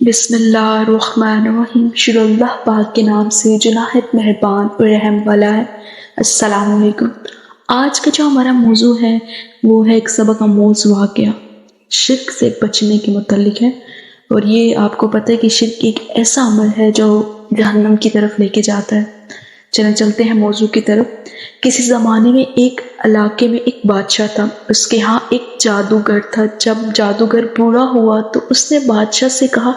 بسم اللہ الرحمن الرحیم، شروع اللہ پاک کے نام سے جو نہایت مہربان اور رحم والا ہے۔ السلام علیکم۔ آج کا جو ہمارا موضوع ہے وہ ہے ایک سبق آموز واقعہ، شرک سے بچنے کے متعلق ہے۔ اور یہ آپ کو پتہ ہے کہ شرک ایک ایسا عمل ہے جو جہنم کی طرف لے کے جاتا ہے۔ چلتے ہیں موضوع کی طرف۔ کسی زمانے میں ایک علاقے میں ایک بادشاہ تھا، اس کے ہاں ایک جادوگر تھا۔ جب جادوگر بوڑھا ہوا تو اس نے بادشاہ سے کہا،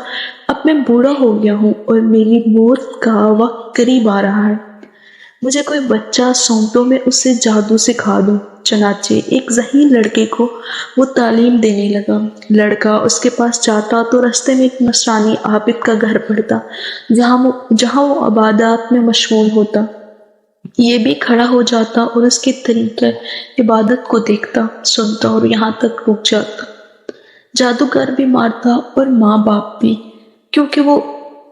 اب میں بوڑھا ہو گیا ہوں اور میری موت کا وقت قریب آ رہا ہے، مجھے کوئی بچہ سونپو، میں اسے جادو سکھا دوں۔ چنانچہ ایک ذہین لڑکے کو وہ تعلیم دینے لگا۔ لڑکا اس کے پاس جاتا تو رستے میں ایک نصرانی عابد کا گھر پڑتا، جہاں وہ عبادات میں مشغول ہوتا۔ یہ بھی کھڑا ہو جاتا اور اس کے طریقہ عبادت کو دیکھتا، سنتا اور یہاں تک رک جاتا۔ جادوگر بھی مارتا اور ماں باپ بھی، کیونکہ وہ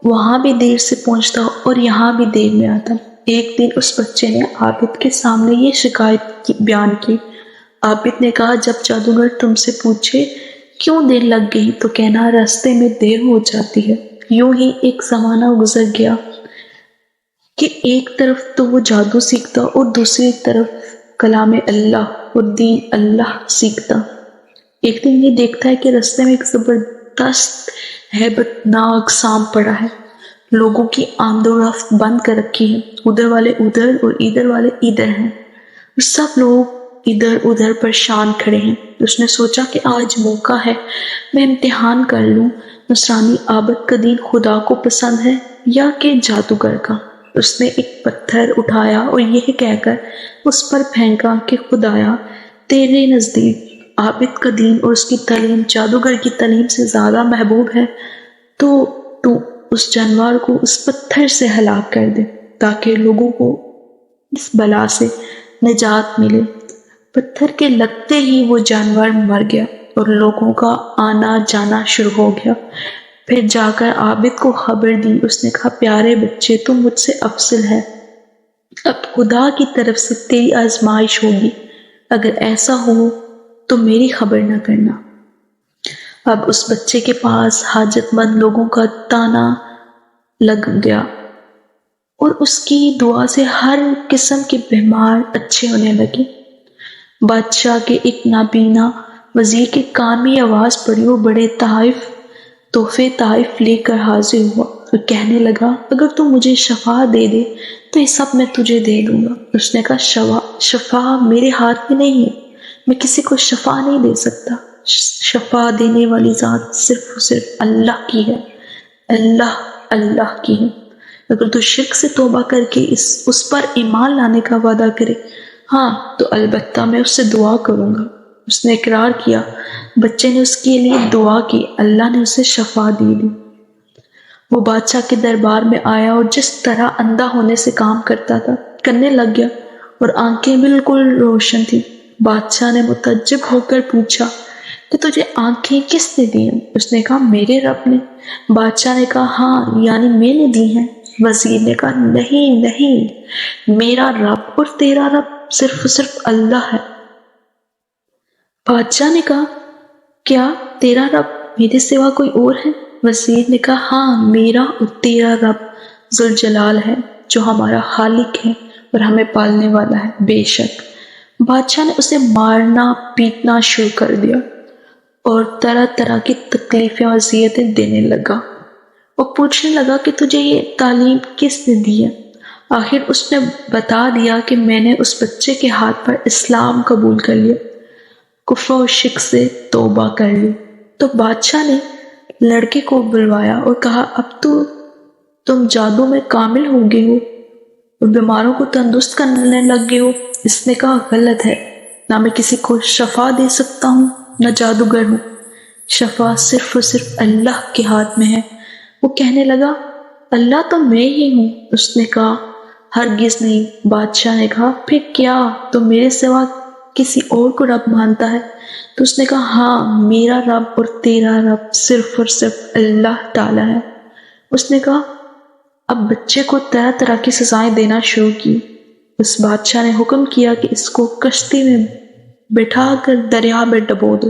وہاں بھی دیر سے پہنچتا اور یہاں بھی دیر میں آتا۔ ایک دن اس بچے نے عابد کے سامنے یہ شکایت بیان کی۔ عابد نے کہا، جب جادوگر تم سے پوچھے کیوں دیر لگ گئی تو کہنا راستے میں دیر ہو جاتی ہے۔ یوں ہی ایک زمانہ گزر گیا کہ ایک طرف تو وہ جادو سیکھتا اور دوسری طرف کلام اللہ اور دین اللہ سیکھتا۔ ایک دن یہ دیکھتا ہے کہ راستے میں ایک زبردست ہیبت ناک سانپ پڑا ہے۔ لوگوں کی آمد و رفت بند کر رکھی ہے، ادھر والے ادھر اور ادھر والے ادھر ہیں، اور سب لوگ ادھر ادھر پریشان کھڑے ہیں۔ اس نے سوچا کہ آج موقع ہے، میں امتحان کر لوں، نصرانی عابد کا دین خدا کو پسند ہے یا کہ جادوگر کا۔ اس نے ایک پتھر اٹھایا اور یہ کہہ کر اس پر پھینکا کہ خدایا، تیرے نزدیک عابد کا دین اور اس کی تعلیم جادوگر کی تعلیم سے زیادہ محبوب ہے، تو اس جانور کو اس پتھر سے ہلاک کر دے تاکہ لوگوں کو اس بلا سے نجات ملے۔ پتھر کے لگتے ہی وہ جانور مر گیا اور لوگوں کا آنا جانا شروع ہو گیا۔ پھر جا کر عابد کو خبر دی۔ اس نے کہا، پیارے بچے، تم مجھ سے افضل ہے، اب خدا کی طرف سے تیری آزمائش ہوگی، اگر ایسا ہو تو میری خبر نہ کرنا۔ اب اس بچے کے پاس حاجت مند لوگوں کا تانا لگ گیا اور اس کی دعا سے ہر قسم کے بیمار اچھے ہونے لگے۔ بادشاہ کے ایک نابینا وزیر کے کان میں آواز پڑی، وہ بڑے تحفے لے کر حاضر ہوا اور کہنے لگا، اگر تم مجھے شفا دے دے تو یہ سب میں تجھے دے دوں گا۔ اس نے کہا، شفا میرے ہاتھ میں نہیں ہے، میں کسی کو شفا نہیں دے سکتا، شفا دینے والی ذات صرف اور صرف اللہ کی ہے، اللہ کی ہے۔ اگر تو شرک سے توبہ کر کے اس پر ایمان لانے کا وعدہ کرے، ہاں تو البتہ میں اس سے دعا کروں گا۔ اس نے اقرار کیا۔ بچے نے اس کے لیے دعا کی، اللہ نے اسے شفا دے دی۔ وہ بادشاہ کے دربار میں آیا اور جس طرح اندھا ہونے سے کام کرتا تھا کرنے لگ گیا اور آنکھیں بالکل روشن تھیں۔ بادشاہ نے متعجب ہو کر پوچھا کہ تجھے آنکھیں کس نے دی ہیں؟ اس نے کہا، میرے رب نے۔ بادشاہ نے کہا، ہاں یعنی میں نے دی ہیں۔ وزیر نے کہا، نہیں، میرا رب اور تیرا رب صرف اور صرف اللہ ہے۔ بادشاہ نے کہا، کیا تیرا رب میرے سوا کوئی اور ہے؟ وزیر نے کہا، ہاں، میرا اور تیرا رب ذوالجلال ہے، جو ہمارا خالق ہے اور ہمیں پالنے والا ہے، بے شک۔ بادشاہ نے اسے مارنا پیٹنا شروع کر دیا اور طرح طرح کی تکلیفیں اور اذیتیں دینے لگا۔ وہ پوچھنے لگا کہ تجھے یہ تعلیم کس نے دی ہے؟ آخر اس نے بتا دیا کہ میں نے اس بچے کے ہاتھ پر اسلام قبول کر لیا، کفر و شرک سے توبہ کر لی۔ تو بادشاہ نے لڑکے کو بلوایا اور کہا، اب تو تم جادو میں کامل ہو گئے ہو اور بیماروں کو تندرست کرنے لگ گئے ہو۔ اس نے کہا، غلط ہے، نہ میں کسی کو شفا دے سکتا ہوں نہ جادوگر ہوں، شفا صرف اور صرف اللہ کے ہاتھ میں ہے۔ وہ کہنے لگا، اللہ تو میں ہی ہوں۔ اس نے کہا، ہرگز نہیں۔ بادشاہ نے کہا، پھر کیا تو میرے سوا کسی اور کو رب مانتا ہے؟ تو اس نے کہا، ہاں، میرا رب اور تیرا رب صرف اور صرف اللہ تعالیٰ ہے۔ اس نے کہا، اب بچے کو طرح طرح کی سزائیں دینا شروع کی۔ اس بادشاہ نے حکم کیا کہ اس کو کشتی میں بٹھا کر دریا میں ڈبو دو۔